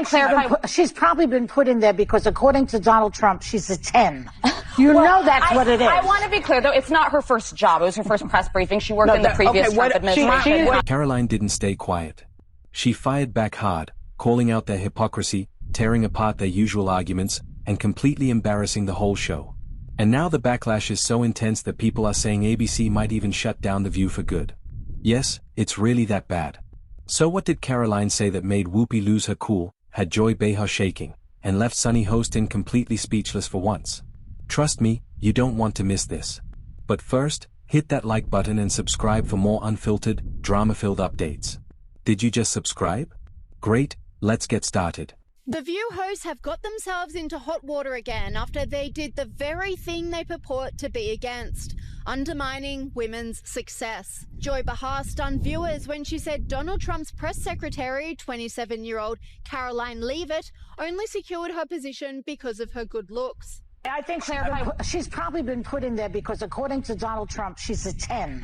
think she's probably been put in there because, according to Donald Trump, she's a 10. You know that's what it is. I want to be clear, though. It's not her first job. It was her first press briefing. She worked in the previous Trump administration. Karoline didn't stay quiet. She fired back hard, calling out their hypocrisy, tearing apart their usual arguments, and completely embarrassing the whole show. And now the backlash is so intense that people are saying ABC might even shut down The View for good. Yes, it's really that bad. So what did Karoline say that made Whoopi lose her cool, had Joy Behar shaking, and left Sunny Hostin completely speechless for once? Trust me, you don't want to miss this. But first, hit that like button and subscribe for more unfiltered, drama-filled updates. Did you just subscribe? Great, let's get started. The View hosts have got themselves into hot water again after they did the very thing they purport to be against, undermining women's success. Joy Behar stunned viewers when she said Donald Trump's press secretary, 27-year-old Karoline Leavitt, only secured her position because of her good looks. I think she's probably been put in there because, according to Donald Trump, she's a 10.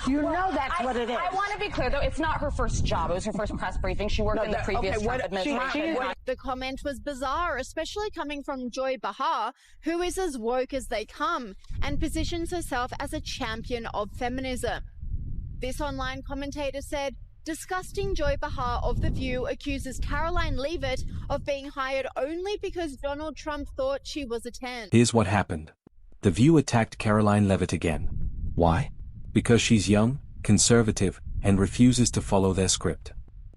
You know that's what it is. I want to be clear, though. It's not her first job. It was her first press briefing. She worked in the previous Trump administration. The comment was bizarre, especially coming from Joy Behar, who is as woke as they come and positions herself as a champion of feminism. This online commentator said, disgusting Joy Behar of The View accuses Karoline Leavitt of being hired only because Donald Trump thought she was a 10. Here's what happened. The View attacked Karoline Leavitt again. Why? Because she's young, conservative, and refuses to follow their script.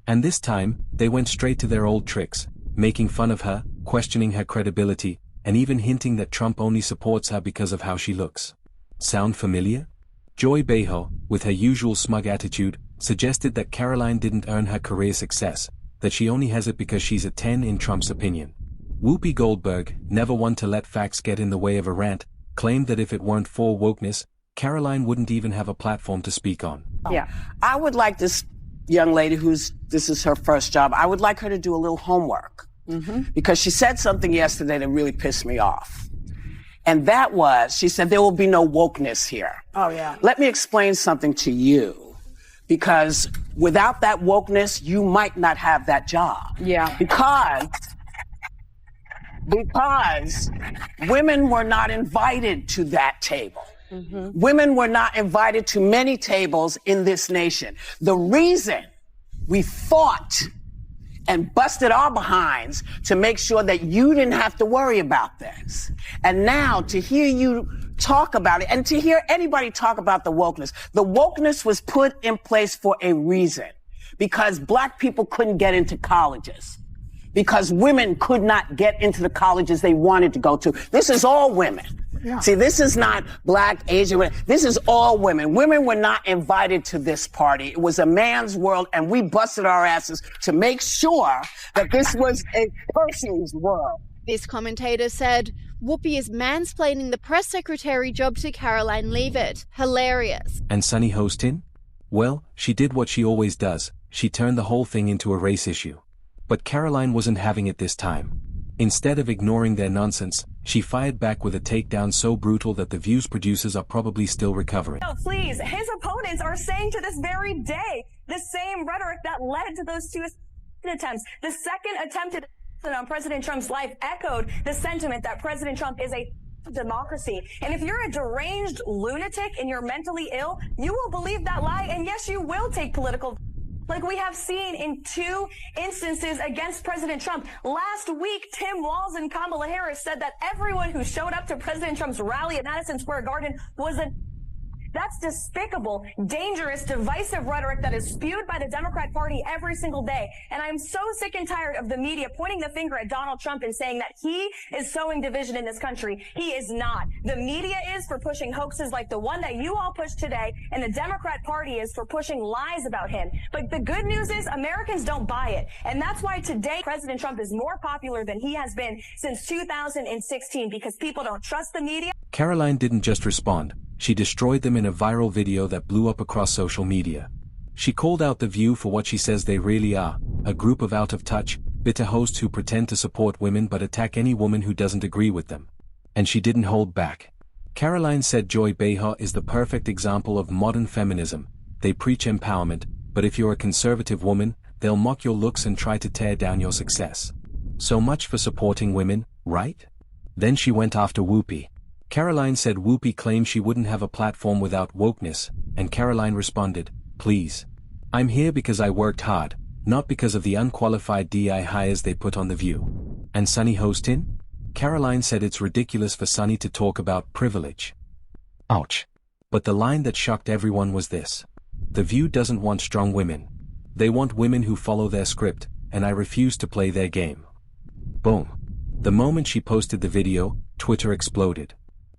And this time, they went straight to their old tricks, making fun of her, questioning her credibility, and even hinting that Trump only supports her because of how she looks. Sound familiar? Joy Behar, with her usual smug attitude, suggested that Karoline didn't earn her career success, that she only has it because she's a 10 in Trump's opinion. Whoopi Goldberg, never one to let facts get in the way of a rant, claimed that if it weren't for wokeness, Karoline wouldn't even have a platform to speak on. Yeah, I would like this young lady this is her first job, I would like her to do a little homework. Because she said something yesterday that really pissed me off. And that was, she said, there will be no wokeness here. Oh, yeah. Let me explain something to you. Because without that wokeness, you might not have that job. Yeah. Because women were not invited to that table. Women were not invited to many tables in this nation. The reason we fought and busted our behinds to make sure that you didn't have to worry about this. And now to hear you talk about it and to hear anybody talk about the wokeness was put in place for a reason. Because black people couldn't get into colleges. Because women could not get into the colleges they wanted to go to. This is all women. Yeah. See, this is not black, Asian women. This is all women. Women were not invited to this party. It was a man's world, and we busted our asses to make sure that this was a person's world. This commentator said, Whoopi is mansplaining the press secretary job to Karoline Leavitt. Hilarious. And Sunny Hostin? Well, she did what she always does. She turned the whole thing into a race issue. But Karoline wasn't having it this time. Instead of ignoring their nonsense, she fired back with a takedown so brutal that The View's producers are probably still recovering. No, please, his opponents are saying to this very day the same rhetoric that led to those two attempts. The second attempt on President Trump's life echoed the sentiment that President Trump is a democracy. And if you're a deranged lunatic and you're mentally ill, you will believe that lie, and yes, you will take political like we have seen in 2 instances against President Trump. Last week, Tim Walz and Kamala Harris said that everyone who showed up to President Trump's rally at Madison Square Garden was a... That's despicable, dangerous, divisive rhetoric that is spewed by the Democrat Party every single day. And I'm so sick and tired of the media pointing the finger at Donald Trump and saying that he is sowing division in this country. He is not. The media is for pushing hoaxes like the one that you all pushed today, and the Democrat Party is for pushing lies about him. But the good news is Americans don't buy it. And that's why today President Trump is more popular than he has been since 2016, because people don't trust the media. Karoline didn't just respond. She destroyed them in a viral video that blew up across social media. She called out The View for what she says they really are, a group of out-of-touch, bitter hosts who pretend to support women but attack any woman who doesn't agree with them. And she didn't hold back. Karoline said Joy Behar is the perfect example of modern feminism. They preach empowerment, but if you're a conservative woman, they'll mock your looks and try to tear down your success. So much for supporting women, right? Then she went after Whoopi. Karoline said Whoopi claimed she wouldn't have a platform without wokeness, and Karoline responded, "Please. I'm here because I worked hard, not because of the unqualified DI hires they put on The View." And Sunny hosting? Karoline said it's ridiculous for Sunny to talk about privilege. Ouch. But the line that shocked everyone was this. The View doesn't want strong women. They want women who follow their script, and I refuse to play their game. Boom. The moment she posted the video, Twitter exploded.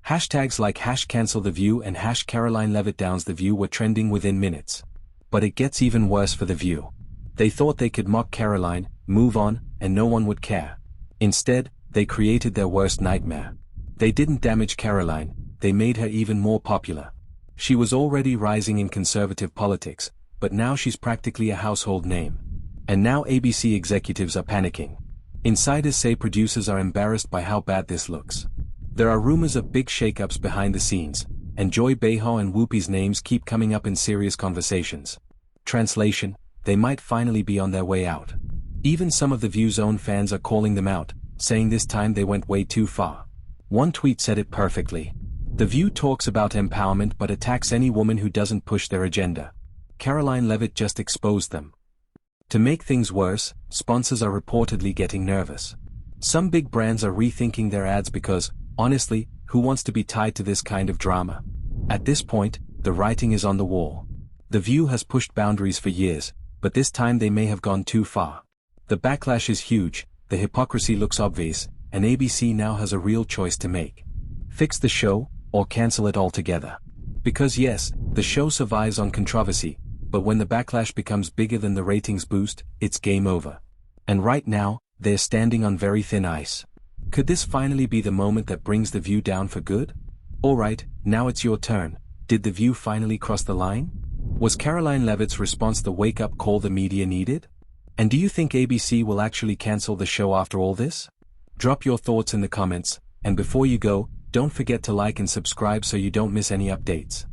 Hashtags like #CancelTheView and #Karoline Leavitt downs The View were trending within minutes. But it gets even worse for The View. They thought they could mock Karoline, move on, and no one would care. Instead, they created their worst nightmare. They didn't damage Karoline, they made her even more popular. She was already rising in conservative politics, but now she's practically a household name. And now ABC executives are panicking. Insiders say producers are embarrassed by how bad this looks. There are rumors of big shakeups behind the scenes, and Joy Behar and Whoopi's names keep coming up in serious conversations. Translation, they might finally be on their way out. Even some of The View's own fans are calling them out, saying this time they went way too far. One tweet said it perfectly. The View talks about empowerment but attacks any woman who doesn't push their agenda. Karoline Leavitt just exposed them. To make things worse, sponsors are reportedly getting nervous. Some big brands are rethinking their ads because, honestly, who wants to be tied to this kind of drama? At this point, the writing is on the wall. The View has pushed boundaries for years, but this time they may have gone too far. The backlash is huge, the hypocrisy looks obvious, and ABC now has a real choice to make. Fix the show, or cancel it altogether. Because yes, the show survives on controversy, but when the backlash becomes bigger than the ratings boost, it's game over. And right now, they're standing on very thin ice. Could this finally be the moment that brings The View down for good? Alright, now it's your turn. Did The View finally cross the line? Was Karoline Leavitt's response the wake-up call the media needed? And do you think ABC will actually cancel the show after all this? Drop your thoughts in the comments, and before you go, don't forget to like and subscribe so you don't miss any updates.